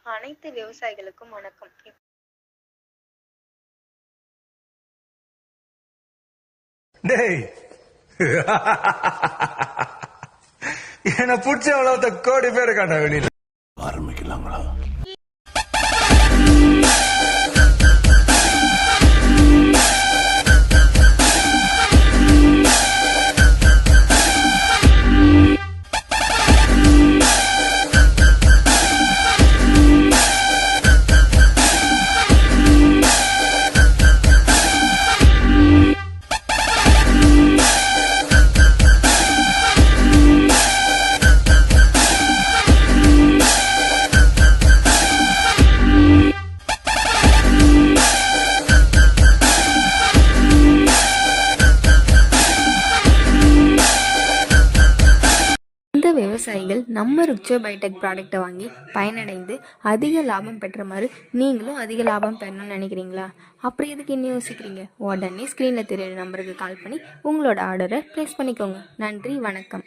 அனைத்து விவசாயிகளுக்கும் வணக்கம். டேய் என்ன பிடிச்ச அவ்வளவு கோடி பேர் இருக்காண்டா வெளியில. ஆரம்பிக்கலாங்களா? விவசாயிகள் நம்ம ருச்சோ பயோடெக் ப்ராடக்டை வாங்கி பயனடைந்து அதிக லாபம் பெற்ற மாதிரி நீங்களும் அதிக லாபம் பெறணும்னு நினைக்கிறீங்களா? அப்படி எதுக்கு இன்னும் யோசிக்கிறீங்க? உடனே ஸ்க்ரீனில் தெரியுற நம்பருக்கு கால் பண்ணி உங்களோட ஆர்டரை ப்ளேஸ் பண்ணிக்கோங்க. நன்றி, வணக்கம்.